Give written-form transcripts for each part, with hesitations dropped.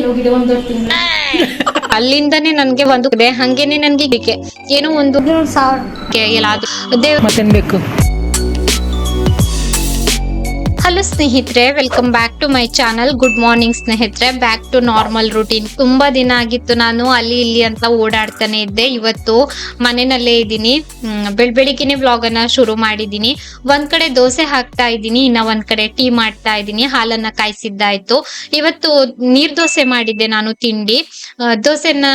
ಹೋಗಿದೆ ಒಂದು ತಿಂಗಳು. ಅಲ್ಲಿಂದನೇ ನನ್ಗೆ ಒಂದು ಹಂಗೇನೆ ನನ್ಗೆ ಏನೋ ಒಂದು 1000 ಎಲ್ಲಾದ್ರೂ ಮತ್ತೇನ್ ಬೇಕು? ಹಲೋ ಸ್ನೇಹಿತರೆ, welcome back to my channel. Good morning ಸ್ನೇಹಿತರೆ, ಬ್ಯಾಕ್ ಟು ನಾರ್ಮಲ್ ರೂಟೀನ್. ತುಂಬಾ ದಿನ ಆಗಿತ್ತು, ನಾನು ಅಲ್ಲಿ ಇಲ್ಲಿ ಅಂತ ಓಡಾಡ್ತಾನೆ ಇದ್ದೆ. ಇವತ್ತು ಮನೆಯಲ್ಲೇ ಇದ್ದೀನಿ. ಬೆಳಿಗ್ಗೆನೆ ವ್ಲಾಗ್ ಅನ್ನ ಶುರು ಮಾಡಿದೀನಿ. ಒಂದ್ ಕಡೆ ದೋಸೆ ಹಾಕ್ತಾ ಇದ್ದೀನಿ, ಇನ್ನ ಒಂದ್ ಕಡೆ ಟೀ ಮಾಡ್ತಾ ಇದ್ದೀನಿ. ಹಾಲನ್ನ ಕಾಯಿಸಿದ್ದಾಯ್ತು. ಇವತ್ತು ನೀರ್ ದೋಸೆ ಮಾಡಿದ್ದೆ ನಾನು ತಿಂಡಿ. ದೋಸೆನ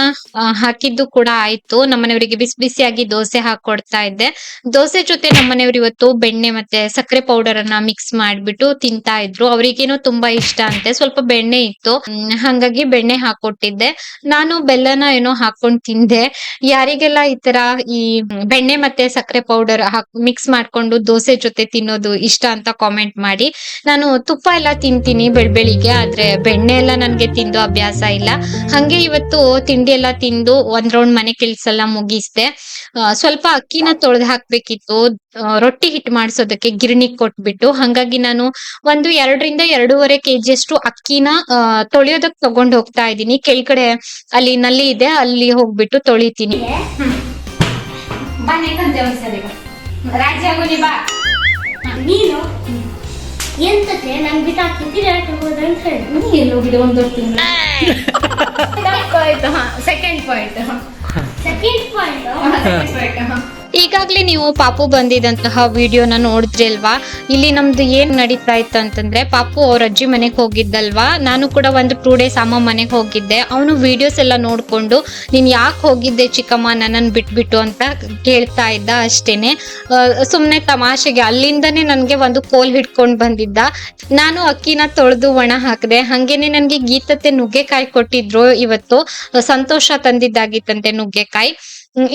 ಹಾಕಿದ್ದು ಕೂಡ ಆಯ್ತು. ನಮ್ಮನೆಯವರಿಗೆ ಬಿಸಿ ಬಿಸಿಯಾಗಿ ದೋಸೆ ಹಾಕೊಡ್ತಾ ಇದ್ದೆ. ದೋಸೆ ಜೊತೆ ನಮ್ಮನೆಯವರು ಇವತ್ತು ಬೆಣ್ಣೆ ಮತ್ತೆ ಸಕ್ಕರೆ ಪೌಡರ್ ಅನ್ನ ಮಿಕ್ಸ್ ಮಾಡ್ಬಿಟ್ಟು ತಿಂತಾ ಇದ್ರು. ಅವ್ರಿಗೇನೋ ತುಂಬಾ ಇಷ್ಟ ಅಂತೆ. ಸ್ವಲ್ಪ ಬೆಣ್ಣೆ ಇತ್ತು, ಹಂಗಾಗಿ ಬೆಣ್ಣೆ ಹಾಕೊಟ್ಟಿದ್ದೆ. ನಾನು ಬೆಲ್ಲನ ಏನೋ ಹಾಕೊಂಡ್ ತಿಂದೆ. ಯಾರಿಗೆಲ್ಲ ಈ ತರ ಈ ಬೆಣ್ಣೆ ಮತ್ತೆ ಸಕ್ಕರೆ ಪೌಡರ್ ಮಿಕ್ಸ್ ಮಾಡ್ಕೊಂಡು ದೋಸೆ ಜೊತೆ ತಿನ್ನೋದು ಇಷ್ಟ ಅಂತ ಕಾಮೆಂಟ್ ಮಾಡಿ. ನಾನು ತುಪ್ಪ ಎಲ್ಲ ತಿಂತೀನಿ ಬೆಳಿಗ್ಗೆ, ಆದ್ರೆ ಬೆಣ್ಣೆ ಎಲ್ಲ ನನ್ಗೆ ತಿಂದು ಅಭ್ಯಾಸ ಇಲ್ಲ. ಹಂಗೆ ಇವತ್ತು ತಿಂಡಿ ಎಲ್ಲ ತಿಂದು ಒಂದ್ ರೌಂಡ್ ಮನೆ ಕೆಲ್ಸ ಎಲ್ಲ ಮುಗಿಸ್ದೆ. ಸ್ವಲ್ಪ ಅಕ್ಕಿನ ತೊಳೆದು ಹಾಕ್ಬೇಕಿತ್ತು ರೊಟ್ಟಿ ಹಿಟ್ಟು ಮಾಡ್ಸೋದಕ್ಕೆ ಗಿರಣಿಗೆ ಕೊಟ್ಬಿಟ್ಟು. ಹಂಗಾಗಿ ನಾನು ಒಂದು 2 ರಿಂದ 2.5 kg ಅಷ್ಟು ಅಕ್ಕಿನ ತೊಳೆಯೋದಕ್ ತಗೊಂಡ್ ಹೋಗ್ತಾ ಇದ್ದೀನಿ. ಕೆಳಗಡೆ ಅಲ್ಲಿ ನಲ್ಲಿ ಇದೆ, ಅಲ್ಲಿ ಹೋಗ್ಬಿಟ್ಟು ತೊಳಿತೀನಿ. ಬನ್ನಿ ಒಂದ್ಸರಿ ರಾಜ್ಯ ಆಗೋನಿ ಬಾ. ನೀನು ಎಂತಕ್ಕೆ ನನ್ ಬಿಟ್ಟಾಕಿ ತಿರುಗಾಟ ಹೋದ ಅಂತ ಹೇಳಿ ನೀ ಎಲ್ಲಿ ಹೋಗಿದೆ ಒಂದು ತಿಂಗಳು. ಸೆಕೆಂಡ್ ಪಾಯಿಂಟ್ ಈಗಾಗ್ಲೇ ನೀವು ಪಾಪು ಬಂದಿದಂತಹ ವಿಡಿಯೋನ ನೋಡಿದ್ರಿ ಅಲ್ವಾ. ಇಲ್ಲಿ ನಮ್ದು ಏನ್ ನಡೀತಾ ಇತ್ತು ಅಂತಂದ್ರೆ, ಪಾಪು ಅವ್ರ ಅಜ್ಜಿ ಮನೆಗ್ ಹೋಗಿದ್ದಲ್ವಾ. ನಾನು ಕೂಡ ಒಂದು 2 days ಅಮ್ಮ ಮನೆಗ್ ಹೋಗಿದ್ದೆ. ಅವನು ವಿಡಿಯೋಸ್ ಎಲ್ಲ ನೋಡ್ಕೊಂಡು ನೀನ್ ಯಾಕೆ ಹೋಗಿದ್ದೆ ಚಿಕ್ಕಮ್ಮ ನನ್ನನ್ ಬಿಟ್ಬಿಟ್ಟು ಅಂತ ಕೇಳ್ತಾ ಇದ್ದ ಅಷ್ಟೇನೆ. ಸುಮ್ನೆ ತಮಾಷೆಗೆ ಅಲ್ಲಿಂದನೇ ನನ್ಗೆ ಒಂದು ಕೋಲ್ ಹಿಡ್ಕೊಂಡ್ ಬಂದಿದ್ದ. ನಾನು ಅಕ್ಕಿನ ತೊಳೆದು ಒಣ ಹಾಕಿದೆ. ಹಂಗೇನೆ ನನ್ಗೆ ಗೀತತೆ ನುಗ್ಗೆಕಾಯಿ ಕೊಟ್ಟಿದ್ರು ಇವತ್ತು. ಸಂತೋಷ ತಂದಿದ್ದಾಗಿತ್ತಂತೆ ನುಗ್ಗೆಕಾಯಿ.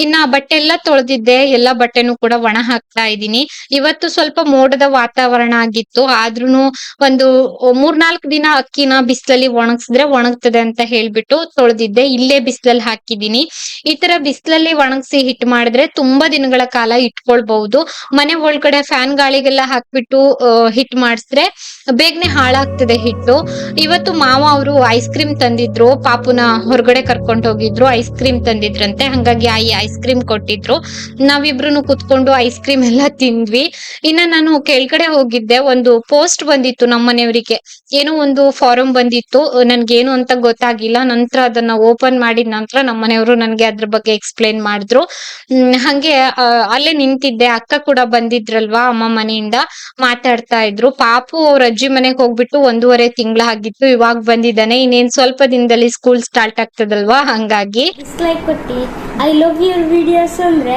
ಇನ್ನ ಬಟ್ಟೆ ಎಲ್ಲ ತೊಳೆದಿದ್ದೆ, ಎಲ್ಲಾ ಬಟ್ಟೆನೂ ಕೂಡ ಒಣ ಹಾಕ್ತಾ ಇದ್ದೀನಿ. ಇವತ್ತು ಸ್ವಲ್ಪ ಮೋಡದ ವಾತಾವರಣ ಆಗಿತ್ತು, ಆದ್ರೂನು ಒಂದು 3-4 ದಿನ ಅಕ್ಕಿನ ಬಿಸಿಲಲ್ಲಿ ಒಣಗಿಸಿದ್ರೆ ಒಣಗ್ತದೆ ಅಂತ ಹೇಳ್ಬಿಟ್ಟು ತೊಳೆದಿದ್ದೆ. ಇಲ್ಲೇ ಬಿಸಿಲಲ್ಲಿ ಹಾಕಿದೀನಿ. ಈ ತರ ಬಿಸಿಲಲ್ಲಿ ಒಣಗಿಸಿ ಹಿಟ್ಟು ಮಾಡಿದ್ರೆ ತುಂಬಾ ದಿನಗಳ ಕಾಲ ಇಟ್ಕೊಳ್ಬಹುದು. ಮನೆ ಒಳಗಡೆ ಫ್ಯಾನ್ ಗಾಳಿಗೆಲ್ಲ ಹಾಕ್ಬಿಟ್ಟು ಹಿಟ್ಟು ಮಾಡಿಸಿದ್ರೆ ಬೇಗನೆ ಹಾಳಾಗ್ತದೆ ಹಿಟ್ಟು. ಇವತ್ತು ಮಾವ ಅವರು ಐಸ್ ಕ್ರೀಮ್ ತಂದಿದ್ರು, ಪಾಪುನ ಹೊರಗಡೆ ಕರ್ಕೊಂಡು ಹೋಗಿದ್ರು. ಐಸ್ ಕ್ರೀಮ್ ತಂದಿದ್ರಂತೆ, ಹಂಗಾಗಿ ಐಸ್ ಕ್ರೀಮ್ ಕೊಟ್ಟಿದ್ರು. ನಾವಿಬ್ರು ಕುತ್ಕೊಂಡು ಐಸ್ ಕ್ರೀಮ್ ಎಲ್ಲ ತಿಂದ್ವಿ. ಇನ್ನ ನಾನು ಕೆಳಗಡೆ ಹೋಗಿದ್ದೆ. ಒಂದು ಪೋಸ್ಟ್ ಬಂದಿತ್ತು ನಮ್ಮನೆಯವರಿಗೆ, ಏನೋ ಒಂದು ಫಾರಂ ಬಂದಿತ್ತು. ನನ್ಗೇನು ಅಂತ ಗೊತ್ತಾಗಿಲ್ಲ. ನಂತರ ಅದನ್ನ ಓಪನ್ ಮಾಡಿದ ನಂತರ ನಮ್ಮನೆಯವರು ನನ್ಗೆ ಅದ್ರ ಬಗ್ಗೆ ಎಕ್ಸ್ಪ್ಲೇನ್ ಮಾಡಿದ್ರು. ಹಂಗೆ ಅಲ್ಲೇ ನಿಂತಿದ್ದೆ. ಅಕ್ಕ ಕೂಡ ಬಂದಿದ್ರಲ್ವಾ ಅಮ್ಮ ಮನೆಯಿಂದ, ಮಾತಾಡ್ತಾ ಇದ್ರು. ಪಾಪು ಅವ್ರ ಅಜ್ಜಿ ಮನೆಗೆ ಹೋಗ್ಬಿಟ್ಟು 1.5 ತಿಂಗಳ ಆಗಿತ್ತು, ಇವಾಗ ಬಂದಿದ್ದಾನೆ. ಇನ್ನೇನ್ ಸ್ವಲ್ಪ ದಿನದಲ್ಲಿ ಸ್ಕೂಲ್ ಸ್ಟಾರ್ಟ್ ಆಗ್ತದಲ್ವಾ, ಹಂಗಾಗಿ ಡಿಸ್ಲೈಕ್ ಕೊಟ್ಟಿ ಐ ಲವ್ ಯುವರ್ ವಿಡಿಯೋಸ್ ಅಂದ್ರೆ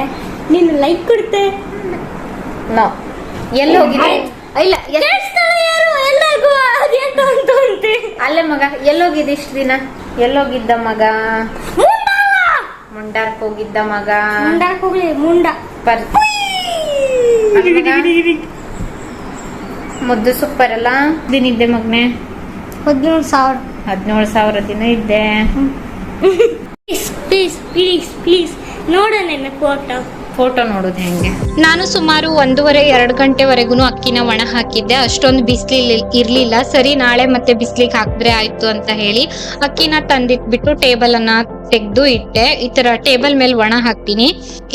ನೀನು ಲೈಕ್ ಕೊಡ್ತೆ. ಎಲ್ಲಿ ಹೋಗಿದ್ದೆ? ಇಲ್ಲ ಯಾರು ಎಲ್ಲರಿಗೂ ಅದೇಂತ ಅಂತೆ. ಅಲ್ಲೇ ಮಗ ಎಲ್ಲೋಗಿದ್ದ ಇಷ್ಟ ದಿನ? ಎಲ್ಲೋಗಿದ್ದ ಮಗ? ಮುಂಡಾರ್ಕ್ ಹೋಗಿದ್ದ ಮಗ. ಮುಂಡಾಕ್ ಹೋಗ್ಲಿ ಮುಂಡ ಮುದ್ದು ಸೂಪರ್ ಅಲ್ಲ. ದಿನ ಇದ್ದೆ ಮಗ್ನೆ? 17,000 ದಿನ ಇದ್ದೆ. ಪ್ಲೀಸ್ ನೋಡೋಣ ಫೋಟೋ ನೋಡುದು ಹೆಂಗೆ? ನಾನು ಸುಮಾರು 1.5-2 ಗಂಟೆವರೆಗೂ ಅಕ್ಕಿನ ಒಣ ಹಾಕಿದ್ದೆ. ಅಷ್ಟೊಂದು ಬಿಸಿಲು ಇರ್ಲಿಲ್ಲ. ಸರಿ ನಾಳೆ ಮತ್ತೆ ಬಿಸಿಲಿಗೆ ಹಾಕಿದ್ರೆ ಆಯ್ತು ಅಂತ ಹೇಳಿ ಅಕ್ಕಿನ ತಂದಿಟ್ಬಿಟ್ಟು ಟೇಬಲ್ ಅನ್ನ ತೆಗ್ದು ಇಟ್ಟೆ. ಈ ತರ ಟೇಬಲ್ ಮೇಲೆ ಒಣ ಹಾಕ್ತೀನಿ.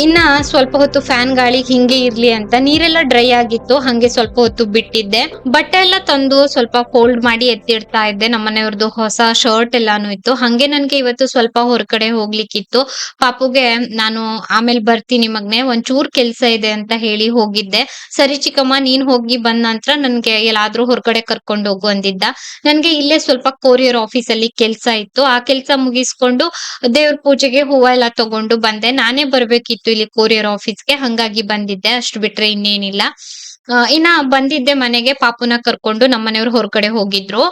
ಇನ್ನ ಸ್ವಲ್ಪ ಹೊತ್ತು ಫ್ಯಾನ್ ಗಾಳಿ ಹಿಂಗೆ ಇರ್ಲಿ ಅಂತ ನೀರೆಲ್ಲ ಡ್ರೈ ಆಗಿತ್ತು, ಹಂಗೆ ಸ್ವಲ್ಪ ಹೊತ್ತು ಬಿಟ್ಟಿದ್ದೆ. ಬಟ್ಟೆ ಎಲ್ಲ ತಂದು ಸ್ವಲ್ಪ ಫೋಲ್ಡ್ ಮಾಡಿ ಎತ್ತಿಡ್ತಾ ಇದ್ದೆ. ನಮ್ಮನೆಯವ್ರದ್ದು ಹೊಸ ಶರ್ಟ್ ಎಲ್ಲಾನು ಇತ್ತು. ಹಂಗೆ ನನ್ಗೆ ಇವತ್ತು ಸ್ವಲ್ಪ ಹೊರಗಡೆ ಹೋಗ್ಲಿಕ್ಕಿತ್ತು. ಪಾಪುಗೆ ನಾನು ಆಮೇಲೆ ಬರ್ತೀನಿ ಮಗ್ನೆ, ಒಂಚೂರ್ ಕೆಲ್ಸ ಇದೆ ಅಂತ ಹೇಳಿ ಹೋಗಿದ್ದೆ. ಸರಿ ಚಿಕ್ಕಮ್ಮ ನೀನ್ ಹೋಗಿ ಬಂದ ನಂತರ ನನ್ಗೆ ಎಲ್ಲಾದ್ರೂ ಹೊರಗಡೆ ಕರ್ಕೊಂಡು ಹೋಗು ಅಂದಿದ್ದ. ನನ್ಗೆ ಇಲ್ಲೇ ಸ್ವಲ್ಪ ಕೊರಿಯರ್ ಆಫೀಸ್ ಅಲ್ಲಿ ಕೆಲ್ಸ ಇತ್ತು. ಆ ಕೆಲ್ಸ ಮುಗಿಸ್ಕೊಂಡು ದೇವ್ರ ಪೂಜೆಗೆ ಹೂವ ಎಲ್ಲ ತಗೊಂಡು ಬಂದೆ. ನಾನೇ ಬರ್ಬೇಕಿತ್ತು ಇಲ್ಲಿ ಕೊರಿಯರ್ ಆಫೀಸ್ಗೆ, ಹಂಗಾಗಿ ಬಂದಿದ್ದೆ. ಅಷ್ಟು ಬಿಟ್ರೆ ಇನ್ನೇನಿಲ್ಲ. ಇನ್ನ ಬಂದಿದ್ದೆ ಮನೆಗೆ. ಪಾಪುನ ಕರ್ಕೊಂಡು ನಮ್ಮನೆಯವ್ರು ಹೊರಗಡೆ ಹೋಗಿದ್ರು.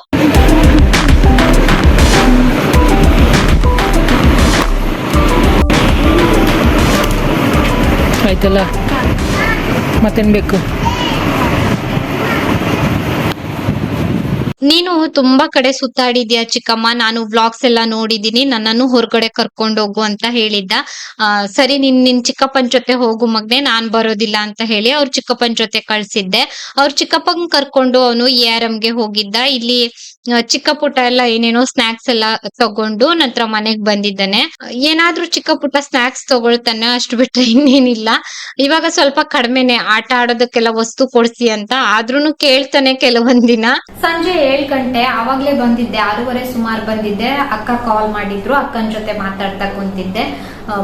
ಆಯ್ತಲ್ಲ, ಮತ್ತೇನ್ ಬೇಕು? ನೀನು ತುಂಬಾ ಕಡೆ ಸುತ್ತಾಡಿದ್ಯಾ ಚಿಕ್ಕಮ್ಮ, ನಾನು ವ್ಲಾಗ್ಸ್ ಎಲ್ಲ ನೋಡಿದೀನಿ, ನನ್ನನ್ನು ಹೊರಗಡೆ ಕರ್ಕೊಂಡು ಹೋಗು ಅಂತ ಹೇಳಿದ್ದ. ಸರಿ ನಿನ್ ಚಿಕ್ಕಪ್ಪನ ಜೊತೆ ಹೋಗು ಮಗ್ನೆ, ನಾನ್ ಬರೋದಿಲ್ಲ ಅಂತ ಹೇಳಿ ಅವ್ರ ಚಿಕ್ಕಪ್ಪನ ಜೊತೆ ಕಳ್ಸಿದ್ದೆ. ಅವ್ರ ಚಿಕ್ಕಪ್ಪನ್ ಕರ್ಕೊಂಡು ಅವನು ARM ಗೆ ಹೋಗಿದ್ದ. ಇಲ್ಲಿ ಚಿಕ್ಕ ಪುಟ್ಟ ಎಲ್ಲ ಏನೇನೋ ಸ್ನಾಕ್ಸ್ ಎಲ್ಲ ತಗೊಂಡು ನಂತರ ಮನೆಗ್ ಬಂದಿದ್ದಾನೆ. ಏನಾದ್ರೂ ಚಿಕ್ಕ ಪುಟ್ಟ ಸ್ನಾಕ್ಸ್ ತಗೊಳ್ತಾನೆ, ಅಷ್ಟು ಬಿಟ್ರೆ ಇನ್ನೇನಿಲ್ಲ. ಇವಾಗ ಸ್ವಲ್ಪ ಕಡಿಮೆನೆ ಆಟ ಆಡೋದಕ್ಕೆಲ್ಲ ವಸ್ತು ಕೊಡ್ಸಿ ಅಂತ, ಆದ್ರೂನು ಕೇಳ್ತಾನೆ ಕೆಲವೊಂದ್ ದಿನ. ಸಂಜೆ 7 ಗಂಟೆ ಆವಾಗ್ಲೇ ಬಂದಿದ್ದೆ, 6:15 ಸುಮಾರು ಬಂದಿದ್ದೆ. ಅಕ್ಕ ಕಾಲ್ ಮಾಡಿದ್ರು, ಅಕ್ಕನ ಜೊತೆ ಮಾತಾಡ್ತಾ ಕುಂತಿದ್ದೆ.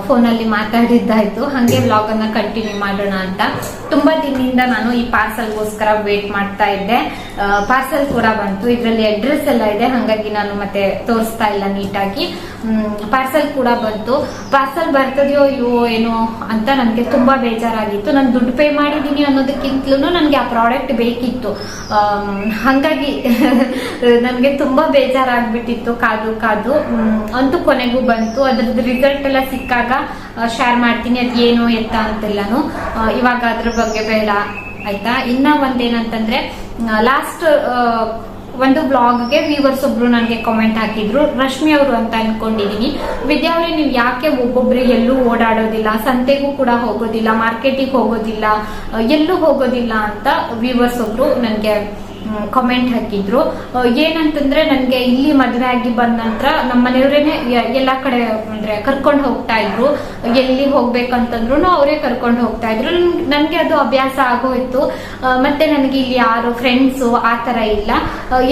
ಫೋನಲ್ಲಿ ಮಾತಾಡಿದ್ದಾಯ್ತು, ಹಂಗೆ ವ್ಲಾಗ್ ಅನ್ನ ಕಂಟಿನ್ಯೂ ಮಾಡೋಣ ಅಂತ. ತುಂಬಾ ದಿನದಿಂದ ನಾನು ಈ ಪಾರ್ಸಲ್ಗೋಸ್ಕರ ವೇಟ್ ಮಾಡ್ತಾ ಇದ್ದೆ. ಪಾರ್ಸಲ್ ಕೂಡ ಬಂತು, ಇದ್ರಲ್ಲಿ ಅಡ್ರೆಸ್ ಎಲ್ಲ ಇದೆ, ಹಾಗಾಗಿ ನಾನು ಮತ್ತೆ ತೋರಿಸ್ತಾ ಇಲ್ಲ ನೀಟಾಗಿ. ಪಾರ್ಸಲ್ ಕೂಡ ಬಂತು. ಪಾರ್ಸಲ್ ಬರ್ತದೆಯೋ ಇಲ್ವೋ ಏನೋ ಅಂತ ನನಗೆ ತುಂಬಾ ಬೇಜಾರಾಗಿತ್ತು. ನಾನು ದುಡ್ಡು ಪೇ ಮಾಡಿದೀನಿ ಅನ್ನೋದಕ್ಕಿಂತಲೂ ನನಗೆ ಆ ಪ್ರಾಡಕ್ಟ್ ಬೇಕಿತ್ತು. ಹಾಗಾಗಿ ನನಗೆ ತುಂಬಾ ಬೇಜಾರಾಗ್ಬಿಟ್ಟಿತ್ತು ಕಾದು ಕಾದು. ಅಂತೂ ಕೊನೆಗೂ ಬಂತು. ಅದ್ರದ್ದು ರಿಸಲ್ಟ್ ಎಲ್ಲ ಸಿಕ್ಕಾಗ ಶೇರ್ ಮಾಡ್ತೀನಿ, ಅದ್ ಏನು ಎತ್ತ ಅಂತೆಲ್ಲಾನು. ಇವಾಗ ಅದ್ರ ಬಗ್ಗೆ ಬೇಡ ಆಯ್ತಾ. ಇನ್ನ ಒಂದೇನಂತಂದ್ರೆ, ಲಾಸ್ಟ್ ಒಂದು ಬ್ಲಾಗ್ಗೆ ವ್ಯೂವರ್ಸ್ ಒಬ್ರು ನನಗೆ ಕಾಮೆಂಟ್ ಹಾಕಿದ್ರು, ರಶ್ಮಿ ಅವರು ಅಂತ ಅನ್ಕೊಂಡಿದೀನಿ. ವಿದ್ಯಾ ಅವ್ರೆ, ನೀವು ಯಾಕೆ ಒಬ್ಬೊಬ್ರು ಎಲ್ಲೂ ಓಡಾಡೋದಿಲ್ಲ, ಸಂತೆಗೂ ಕೂಡ ಹೋಗೋದಿಲ್ಲ, ಮಾರ್ಕೆಟಿಗೆ ಹೋಗೋದಿಲ್ಲ, ಎಲ್ಲೂ ಹೋಗೋದಿಲ್ಲ ಅಂತ ವ್ಯೂವರ್ಸ್ ಒಬ್ರು ನನಗೆ ಕಾಮೆಂಟ್ ಹಾಕಿದ್ರು. ಏನಂತಂದ್ರೆ, ನನ್ಗೆ ಇಲ್ಲಿ ಮದ್ವೆ ಆಗಿ ಬಂದ ನಂತರ ನಮ್ಮ ಮನೆಯವರೇನೆ ಎಲ್ಲಾ ಕಡೆ ಅಂದ್ರೆ ಕರ್ಕೊಂಡು ಹೋಗ್ತಾ ಇದ್ರು. ಎಲ್ಲಿ ಹೋಗ್ಬೇಕಂತಂದ್ರು ಅವರೇ ಕರ್ಕೊಂಡು ಹೋಗ್ತಾ ಇದ್ರು. ನನ್ಗೆ ಅದು ಅಭ್ಯಾಸ ಆಗೋಯ್ತು. ಮತ್ತೆ ನನಗೆ ಇಲ್ಲಿ ಯಾರು ಫ್ರೆಂಡ್ಸ್ ಆತರ ಇಲ್ಲ.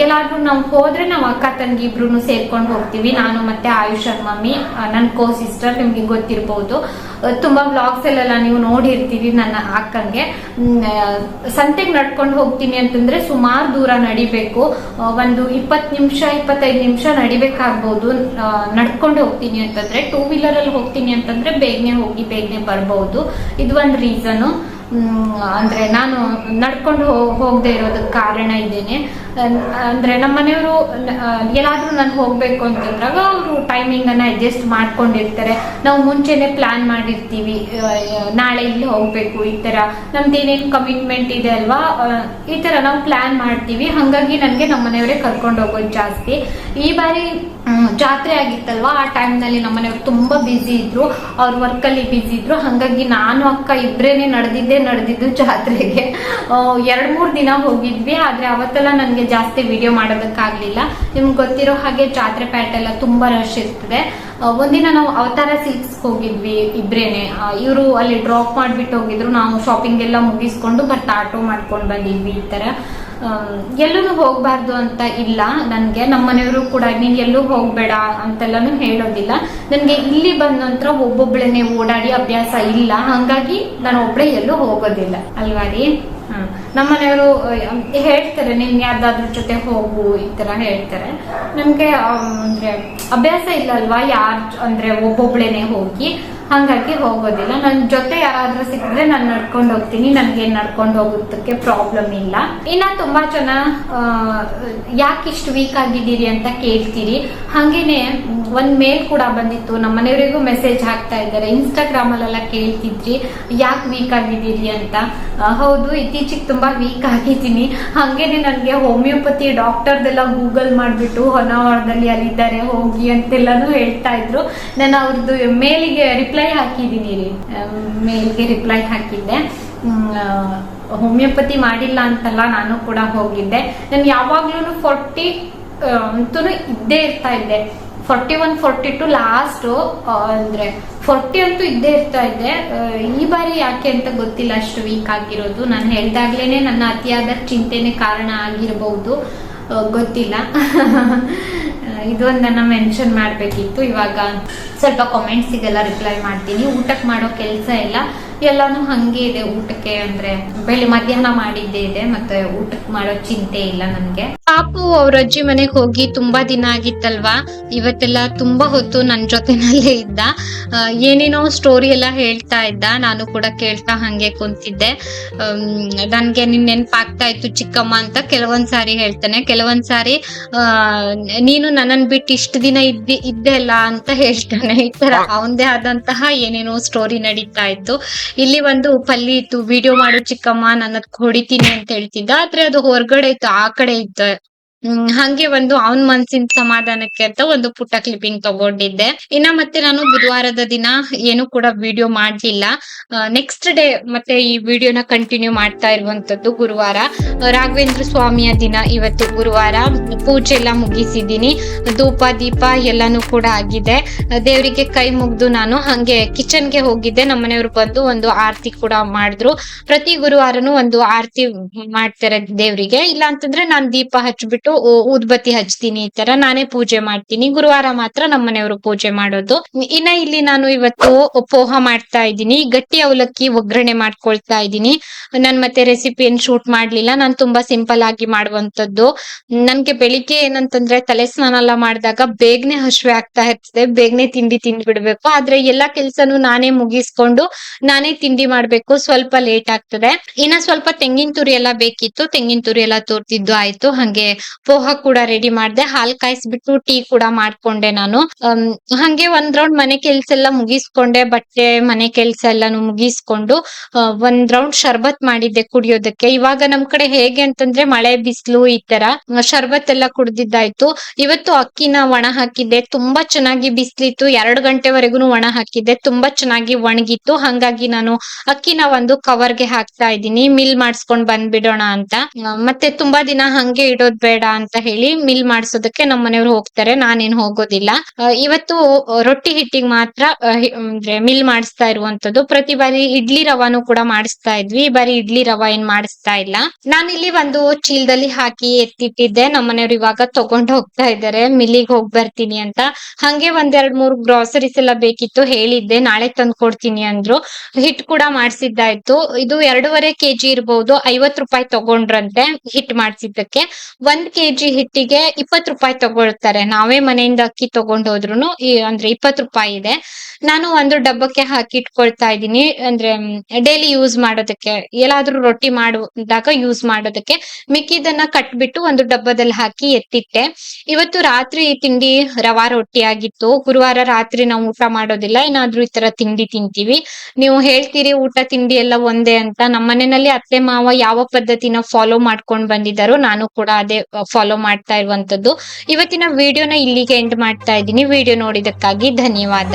ಎಲ್ಲಾದ್ರೂ ನಾವು ಹೋದ್ರೆ ನಾವು ಅಕ್ಕ ತಂಗಿ ಇಬ್ರು ಸೇರ್ಕೊಂಡು ಹೋಗ್ತೀವಿ. ನಾನು ಮತ್ತೆ ಆಯುಷ್ ಮಮ್ಮಿ, ನನ್ ಕೋ ಸಿಸ್ಟರ್, ನಿಮ್ಗೆ ಗೊತ್ತಿರ್ಬಹುದು. ತುಂಬಾ ವ್ಲಾಗ್ಸ್ ಎಲ್ಲ ನೀವು ನೋಡಿರ್ತೀವಿ ನನ್ನ ಅಕ್ಕಂಗೆ. ಸಂತೆಗೆ ನಡ್ಕೊಂಡು ಹೋಗ್ತೀನಿ ಅಂತಂದ್ರೆ ಸುಮಾರು ದೂರ ನಡಿಬೇಕು. ಒಂದು 20 ನಿಮಿಷ 25 ನಿಮಿಷ ನಡಿಬೇಕಾಗ್ಬಹುದು. ನಡ್ಕೊಂಡು ಹೋಗ್ತೀನಿ ಅಂತಂದ್ರೆ, 2 ವೀಲರ್ ಅಲ್ಲಿ ಹೋಗ್ತೀನಿ ಅಂತಂದ್ರೆ ಬೇಗನೆ ಹೋಗಿ ಬೇಗನೆ ಬರ್ಬಹುದು. ಇದು ಒಂದು ರೀಸನ್. ಅಂದ್ರೆ ನಾನು ನಡ್ಕೊಂಡು ಹೋಗದೆ ಇರೋದಕ್ಕೆ ಕಾರಣ ಇದೇನೆ. ಅಂದ್ರೆ ನಮ್ಮ ಮನೆಯವರು ಎಲ್ಲಾದ್ರೂ ನಾನು ಹೋಗ್ಬೇಕು ಅಂತಂದ್ರಾಗ ಅವರು ಟೈಮಿಂಗ್ ಅನ್ನ ಅಡ್ಜಸ್ಟ್ ಮಾಡ್ಕೊಂಡಿರ್ತಾರೆ. ನಾವು ಮುಂಚೆನೆ ಪ್ಲಾನ್ ಮಾಡಿರ್ತೀವಿ, ನಾಳೆ ಇಲ್ಲಿ ಹೋಗ್ಬೇಕು, ಈ ತರ ನಮ್ದು ಏನೇನು ಕಮಿಟ್ಮೆಂಟ್ ಇದೆ ಅಲ್ವಾ, ಈ ತರ ನಾವು ಪ್ಲಾನ್ ಮಾಡ್ತೀವಿ. ಹಾಗಾಗಿ ನನ್ಗೆ ನಮ್ಮ ಮನೆಯವರೇ ಕರ್ಕೊಂಡು ಹೋಗೋದು ಜಾಸ್ತಿ. ಈ ಬಾರಿ ಜಾತ್ರೆ ಆಗಿತ್ತಲ್ವಾ, ಆ ಟೈಮ್ ನಲ್ಲಿ ನಮ್ಮ ಮನೆಯವರು ತುಂಬಾ ಬಿಸಿ ಇದ್ರು, ಅವ್ರ ವರ್ಕ್ ಅಲ್ಲಿ ಬಿಸಿ ಇದ್ರು. ಹಾಗಾಗಿ ನಾನು ಅಕ್ಕ ಇಬ್ರೇನೆ ನಡೆದಿದ್ದು ಜಾತ್ರೆಗೆ. 2-3 ದಿನ ಹೋಗಿದ್ವಿ. ಆದ್ರೆ ಅವತ್ತೆಲ್ಲ ನನ್ಗೆ ಜಾಸ್ತಿ ವಿಡಿಯೋ ಮಾಡೋದಕ್ಕಾಗ್ಲಿಲ್ಲ. ನಿಮ್ಗೆ ಗೊತ್ತಿರೋ ಹಾಗೆ ಜಾತ್ರೆ ಪ್ಯಾಟ್ ಎಲ್ಲ ತುಂಬಾ ರಶ್ ಇರ್ತದೆ. ಒಂದಿನ ನಾವು ಅವತಾರ ಸಿಲ್ಕ್ಸ್ ಹೋಗಿದ್ವಿ ಇಬ್ರೇನೆ. ಇವರು ಅಲ್ಲಿ ಡ್ರಾಪ್ ಮಾಡ್ಬಿಟ್ಟು ಹೋಗಿದ್ರು, ನಾವು ಶಾಪಿಂಗ್ ಎಲ್ಲ ಮುಗಿಸ್ಕೊಂಡು ಬರ್ತಾ ಆಟೋ ಮಾಡ್ಕೊಂಡು ಬಂದಿದ್ವಿ. ಈ ತರ ಎಲ್ಲೂ ಹೋಗ್ಬಾರ್ದು ಅಂತ ಇಲ್ಲ ನನ್ಗೆ. ನಮ್ಮ ಮನೆಯವರು ಕೂಡ ನೀನ್ ಎಲ್ಲೂ ಹೋಗ್ಬೇಡ ಅಂತೆಲ್ಲಾನು ಹೇಳೋದಿಲ್ಲ. ನನ್ಗೆ ಇಲ್ಲಿ ಬಂದ ನಂತರ ಒಬ್ಬೊಬ್ಳನೆ ಓಡಾಡಿ ಅಭ್ಯಾಸ ಇಲ್ಲ, ಹಾಗಾಗಿ ನಾನು ಒಬ್ಳೆ ಎಲ್ಲೂ ಹೋಗೋದಿಲ್ಲ ಅಲ್ವಾ ರೀ. ನಮ್ಮನೆಯವರು ಹೇಳ್ತಾರೆ, ನೀನ್ ಯಾರ್ದಾದ್ರ ಜೊತೆ ಹೋಗು, ಈ ತರ ಹೇಳ್ತಾರೆ. ನಮ್ಗೆ ಅಂದ್ರೆ ಅಭ್ಯಾಸ ಇಲ್ಲ ಅಲ್ವಾ, ಅಂದ್ರೆ ಒಬ್ಬೊಬ್ಳೇನೆ ಹೋಗಿ, ಹಂಗಾಗಿ ಹೋಗೋದಿಲ್ಲ. ನನ್ ಜೊತೆ ಯಾರಾದ್ರೂ ಸಿಕ್ಕಿದ್ರೆ ನಾನು ನಡ್ಕೊಂಡು ಹೋಗ್ತೀನಿ, ನನ್ಗೆ ನಡ್ಕೊಂಡು ಹೋಗೋದಕ್ಕೆ ಪ್ರಾಬ್ಲಮ್ ಇಲ್ಲ. ಇನ್ನ ತುಂಬಾ ಜನ ಯಾಕೆ ಇಷ್ಟು ವೀಕ್ ಆಗಿದ್ದೀರಿ ಅಂತ ಕೇಳ್ತೀರಿ. ಹಂಗೇನೆ ಒಂದ್ ಮೇಲ್ ಕೂಡ ಬಂದಿತ್ತು, ನಮ್ಮ ಮನೆಯವರಿಗೂ ಮೆಸೇಜ್ ಹಾಕ್ತಾ ಇದ್ದಾರೆ, ಇನ್ಸ್ಟಾಗ್ರಾಮ್ ಅಲ್ಲೆಲ್ಲ ಕೇಳ್ತಿದ್ರಿ ಯಾಕೆ ವೀಕ್ ಆಗಿದ್ದೀರಿ ಅಂತ. ಹೌದು, ಇತ್ತೀಚೆಗೆ ತುಂಬಾ ವೀಕ್ ಆಗಿದ್ದೀನಿ. ಹಂಗೇನೆ ನನ್ಗೆ ಹೋಮಿಯೋಪತಿ ಡಾಕ್ಟರ್ದೆಲ್ಲ ಗೂಗಲ್ ಮಾಡ್ಬಿಟ್ಟು ಹೊನ್ನಾವರದಲ್ಲಿ ಅಲ್ಲಿದ್ದಾರೆ ಹೋಗಿ ಅಂತೆಲ್ಲಾನು ಹೇಳ್ತಾ ಇದ್ರು. ನಾನು ಅವ್ರದ್ದು ಮೇಲಿಗೆ ರಿಪ್ಲೈ ಹಾಕಿದ್ದೀನಿ ರೀ, ಮೇಲ್ಗೆ ರಿಪ್ಲೈ ಹಾಕಿದ್ದೆ. ಹೋಮಿಯೋಪತಿ ಮಾಡಿಲ್ಲ ಅಂತಲ್ಲ, ನಾನು ಕೂಡ ಹೋಗಿದ್ದೆ. ನಾನು ಯಾವಾಗ್ಲೂ 40 ಅಂತೂ ಇದ್ದೇ ಇರ್ತಾ ಇದ್ದೆ. 41, 42 ಲಾಸ್ಟ್, ಅಂದ್ರೆ 40 ಅಂತೂ ಇದ್ದೇ ಇರ್ತಾ ಇದ್ದೆ. ಈ ಬಾರಿ ಯಾಕೆ ಅಂತ ಗೊತ್ತಿಲ್ಲ ಅಷ್ಟು ವೀಕ್ ಆಗಿರೋದು. ನಾನು ಹೇಳ್ದಾಗ್ಲೇನೆ ನನ್ನ ಅತಿಯಾದ ಚಿಂತೆನೆ ಕಾರಣ ಆಗಿರಬಹುದು, ಗೊತ್ತಿಲ್ಲ. ಇದೊಂದನ್ನ ಮೆನ್ಷನ್ ಮಾಡ್ಬೇಕಿತ್ತು. ಇವಾಗ ಸ್ವಲ್ಪ ಕಾಮೆಂಟ್ಸಿಗೆಲ್ಲ ರಿಪ್ಲೈ ಮಾಡ್ತೀನಿ. ಊಟಕ್ಕೆ ಮಾಡೋ ಕೆಲಸ ಎಲ್ಲಾನು ಹಂಗೆ ಇದೆ. ಊಟಕ್ಕೆ ಅಂದ್ರೆ ಮಧ್ಯಾಹ್ನ ಮಾಡಿದ್ದೇ ಇದೆ, ಮತ್ತೆ ಊಟಕ್ಕೆ ಮಾಡೋ ಚಿಂತೆ ಇಲ್ಲ ನನ್ಗೆ. ಪಾಪು ಅವ್ರ ಅಜ್ಜಿ ಮನೆಗೆ ಹೋಗಿ ತುಂಬಾ ದಿನ ಆಗಿತ್ತಲ್ವಾ, ಇವತ್ತೆಲ್ಲ ತುಂಬಾ ಹೊತ್ತು ನನ್ ಜೊತೆನಲ್ಲೇ ಇದ್ದ. ಏನೇನೋ ಸ್ಟೋರಿ ಎಲ್ಲ ಹೇಳ್ತಾ ಇದ್ದ, ನಾನು ಕೂಡ ಕೇಳ್ತಾ ಹಂಗೆ ಕುಂತಿದ್ದೆ. ನನ್ಗೆ ನಿನ್ ನೆನ್ಪಾಗ್ತಾ ಇತ್ತು ಚಿಕ್ಕಮ್ಮ ಅಂತ ಕೆಲವೊಂದ್ಸಾರಿ ಹೇಳ್ತಾನೆ, ಕೆಲವೊಂದ್ಸಾರಿ ನೀನು ನನ್ನನ್ ಬಿಟ್ಟು ಇಷ್ಟು ದಿನ ಇದ್ದೆ ಅಲ್ಲ ಅಂತ ಹೇಳ್ತಾನೆ. ಈ ತರ ಅವನದೇ ಆದಂತಹ ಏನೇನೋ ಸ್ಟೋರಿ ನಡೀತಾ ಇತ್ತು. ಇಲ್ಲಿ ಒಂದು ಪಲ್ಲಿ ಇತ್ತು, ವಿಡಿಯೋ ಮಾಡು ಚಿಕ್ಕಮ್ಮ, ನನ್ನ ಹೊಡಿತೀನಿ ಅಂತ ಹೇಳ್ತಿದ್ದ. ಆದ್ರೆ ಅದು ಹೊರಗಡೆ ಇತ್ತು, ಆ ಕಡೆ ಇತ್ತು. ಹಂಗೆ ಒಂದು ಅವನ್ ಮನ್ಸಿನ ಸಮಾಧಾನಕ್ಕೆ ಅಂತ ಒಂದು ಪುಟ್ಟ ಕ್ಲಿಪ್ಪಿಂಗ್ ತಗೊಂಡಿದ್ದೆ. ಇನ್ನ ಮತ್ತೆ ನಾನು ಬುಧವಾರದ ದಿನ ಏನು ಕೂಡ ವಿಡಿಯೋ ಮಾಡ್ಲಿಲ್ಲ. ನೆಕ್ಸ್ಟ್ ಡೇ ಮತ್ತೆ ಈ ವಿಡಿಯೋನ ಕಂಟಿನ್ಯೂ ಮಾಡ್ತಾ ಇರುವಂತದ್ದು ಗುರುವಾರ ರಾಘವೇಂದ್ರ ಸ್ವಾಮಿಯ ದಿನ. ಇವತ್ತು ಗುರುವಾರ ಪೂಜೆ ಎಲ್ಲ ಮುಗಿಸಿದೀನಿ, ಧೂಪ ದೀಪ ಎಲ್ಲಾನು ಕೂಡ ಆಗಿದೆ. ದೇವರಿಗೆ ಕೈ ಮುಗ್ದು ನಾನು ಹಂಗೆ ಕಿಚನ್ಗೆ ಹೋಗಿದ್ದೆ. ನಮ್ಮನೆಯವ್ರು ಬಂದು ಒಂದು ಆರತಿ ಕೂಡ ಮಾಡಿದ್ರು. ಪ್ರತಿ ಗುರುವಾರನು ಒಂದು ಆರತಿ ಮಾಡ್ತಾರೆ ದೇವ್ರಿಗೆ. ಇಲ್ಲ ಅಂತಂದ್ರೆ ನಾನ್ ದೀಪ ಹಚ್ಬಿಟ್ಟು ಊದ್ಬತ್ತಿ ಹಚ್ತೀನಿ. ಈ ತರ ನಾನೇ ಪೂಜೆ ಮಾಡ್ತೀನಿ. ಗುರುವಾರ ಮಾತ್ರ ನಮ್ಮನೆಯವರು ಪೂಜೆ ಮಾಡೋದು. ಇನ್ನ ಇಲ್ಲಿ ನಾನು ಇವತ್ತು ಪೋಹ ಮಾಡ್ತಾ ಇದ್ದೀನಿ. ಗಟ್ಟಿ ಅವಲಕ್ಕಿ ಒಗ್ಗರಣೆ ಮಾಡ್ಕೊಳ್ತಾ ಇದ್ದೀನಿ. ನಾನ್ ಮತ್ತೆ ರೆಸಿಪಿ ಏನ್ ಶೂಟ್ ಮಾಡ್ಲಿಲ್ಲ. ನಾನ್ ತುಂಬಾ ಸಿಂಪಲ್ ಆಗಿ ಮಾಡುವಂತದ್ದು. ನನ್ಗೆ ಬೆಳಿಗ್ಗೆ ಏನಂತಂದ್ರೆ ತಲೆ ಸ್ನಾನ ಎಲ್ಲ ಮಾಡಿದಾಗ ಬೇಗನೆ ಹಶ್ವೆ ಆಗ್ತಾ ಇರ್ತದೆ, ಬೇಗನೆ ತಿಂಡಿ ತಿಂದ್ಬಿಡ್ಬೇಕು. ಆದ್ರೆ ಎಲ್ಲಾ ಕೆಲ್ಸನು ನಾನೇ ಮುಗಿಸ್ಕೊಂಡು ನಾನೇ ತಿಂಡಿ ಮಾಡ್ಬೇಕು, ಸ್ವಲ್ಪ ಲೇಟ್ ಆಗ್ತದೆ. ಇನ್ನ ಸ್ವಲ್ಪ ತೆಂಗಿನ ತುರಿ ಎಲ್ಲ ಬೇಕಿತ್ತು, ತೆಂಗಿನ ತುರಿ ಎಲ್ಲ ತೋರ್ತಿದ್ದು ಆಯ್ತು. ಹಂಗೆ ಪೋಹ ಕೂಡ ರೆಡಿ ಮಾಡ್ದೆ, ಹಾಲ್ ಕಾಯಿಸ್ಬಿಟ್ಟು ಟೀ ಕೂಡ ಮಾಡ್ಕೊಂಡೆ ನಾನು. ಹಂಗೆ ಒಂದ್ ರೌಂಡ್ ಮನೆ ಕೆಲ್ಸ ಎಲ್ಲ ಮುಗಿಸ್ಕೊಂಡೆ, ಬಟ್ಟೆ ಮನೆ ಕೆಲ್ಸ ಎಲ್ಲಾನು ಮುಗಿಸ್ಕೊಂಡು ಒಂದ್ ರೌಂಡ್ ಶರ್ಬತ್ ಮಾಡಿದ್ದೆ ಕುಡಿಯೋದಕ್ಕೆ. ಇವಾಗ ನಮ್ ಕಡೆ ಹೇಗೆ ಅಂತಂದ್ರೆ ಮಳೆ ಬಿಸಿಲು ಈ ತರ ಶರ್ಬತ್ ಎಲ್ಲ ಕುಡ್ದಿದ್ದಾಯ್ತು. ಇವತ್ತು ಅಕ್ಕಿನ ಒಣ ಹಾಕಿದ್ದೆ, ತುಂಬಾ ಚೆನ್ನಾಗಿ ಬಿಸ್ಲಿತ್ತು. 2 ಗಂಟೆವರೆಗೂ ಒಣ ಹಾಕಿದ್ದೆ, ತುಂಬಾ ಚೆನ್ನಾಗಿ ಒಣಗಿತ್ತು. ಹಂಗಾಗಿ ನಾನು ಅಕ್ಕಿನ ಒಂದು ಕವರ್ಗೆ ಹಾಕ್ತಾ ಇದ್ದೀನಿ, ಮಿಲ್ ಮಾಡ್ಸ್ಕೊಂಡ್ ಬಂದ್ಬಿಡೋಣ ಅಂತ. ಮತ್ತೆ ತುಂಬಾ ದಿನ ಹಂಗೆ ಇಡೋದ್ ಬೇಡ ಅಂತ ಹೇಳಿ ಮಿಲ್ ಮಾಡ್ಸೋದಕ್ಕೆ ನಮ್ಮ ಮನೆಯವ್ರು ಹೋಗ್ತಾರೆ, ನಾನೇನ್ ಹೋಗೋದಿಲ್ಲ. ಇವತ್ತು ರೊಟ್ಟಿ ಹಿಟ್ಟಿಗೆ ಮಾತ್ರ ಅಂದ್ರೆ ಮಿಲ್ ಮಾಡಿಸ್ತಾ ಇರುವಂತದ್ದು. ಪ್ರತಿ ಬಾರಿ ಇಡ್ಲಿ ರವಾನು ಕೂಡ ಮಾಡಿಸ್ತಾ ಇದ್ವಿ, ಈ ಬಾರಿ ಇಡ್ಲಿ ರವಾ ಏನ್ ಮಾಡಿಸ್ತಾ ಇಲ್ಲ. ನಾನಿಲ್ಲಿ ಒಂದು ಚೀಲದಲ್ಲಿ ಹಾಕಿ ಎತ್ತಿಟ್ಟಿದ್ದೆ. ನಮ್ಮನೆಯವ್ರು ಇವಾಗ ತಗೊಂಡ್ ಹೋಗ್ತಾ ಇದ್ದಾರೆ, ಮಿಲ್ಲಿಗೆ ಹೋಗ್ ಬರ್ತೀನಿ ಅಂತ. ಹಂಗೆ ಒಂದ್ 2-3 ಗ್ರಾಸರೀಸ್ ಎಲ್ಲ ಬೇಕಿತ್ತು, ಹೇಳಿದ್ದೆ ನಾಳೆ ತಂದ್ ಕೊಡ್ತೀನಿ ಅಂದ್ರು. ಹಿಟ್ ಕೂಡ ಮಾಡ್ಸಿದ್ದಾಯ್ತು. ಇದು 2.5 kg ಇರ್ಬಹುದು, 50 ರೂಪಾಯಿ ತಗೊಂಡ್ರಂತೆ ಹಿಟ್ ಮಾಡ್ಸಿದ್ದಕ್ಕೆ. 1 kg ಹಿಟ್ಟಿಗೆ 20 ರೂಪಾಯಿ ತಗೊಳ್ತಾರೆ. ನಾವೇ ಮನೆಯಿಂದ ಅಕ್ಕಿ ತಗೊಂಡ್ ಹೋದ್ರುನು ಅಂದ್ರೆ 20 ರೂಪಾಯಿ ಇದೆ. ನಾನು ಒಂದು ಡಬ್ಬಕ್ಕೆ ಹಾಕಿ ಇಟ್ಕೊಳ್ತಾ ಇದ್ದೀನಿ, ಅಂದ್ರೆ ಡೈಲಿ ಯೂಸ್ ಮಾಡೋದಕ್ಕೆ, ಎಲ್ಲಾದ್ರೂ ರೊಟ್ಟಿ ಮಾಡಿದಾಗ ಯೂಸ್ ಮಾಡೋದಕ್ಕೆ. ಮಿಕ್ಕಿದನ್ನ ಕಟ್ಬಿಟ್ಟು ಒಂದು ಡಬ್ಬದಲ್ಲಿ ಹಾಕಿ ಎತ್ತಿಟ್ಟೆ. ಇವತ್ತು ರಾತ್ರಿ ತಿಂಡಿ ರವಾ ರೊಟ್ಟಿ ಆಗಿತ್ತು. ಗುರುವಾರ ರಾತ್ರಿ ನಾವು ಊಟ ಮಾಡೋದಿಲ್ಲ, ಏನಾದ್ರೂ ಈ ತರ ತಿಂಡಿ ತಿಂತೀವಿ. ನೀವು ಹೇಳ್ತೀರಿ ಊಟ ತಿಂಡಿ ಎಲ್ಲ ಒಂದೇ ಅಂತ. ನಮ್ಮ ಮನೆಯಲ್ಲಿ ಅತ್ತೆ ಮಾವ ಯಾವ ಪದ್ಧತಿನ ಫಾಲೋ ಮಾಡ್ಕೊಂಡ್ ಬಂದಿದ್ದಾರೋ ನಾನು ಕೂಡ ಅದೇ ಫಾಲೋ ಮಾಡ್ತಾ ಇರುವಂತದ್ದು. ಇವತ್ತಿನ ವಿಡಿಯೋನ ಇಲ್ಲಿಗೆ ಎಂಡ್ ಮಾಡ್ತಾ ಇದ್ದೀನಿ. ವಿಡಿಯೋ ನೋಡಿದಕ್ಕಾಗಿ ಧನ್ಯವಾದ.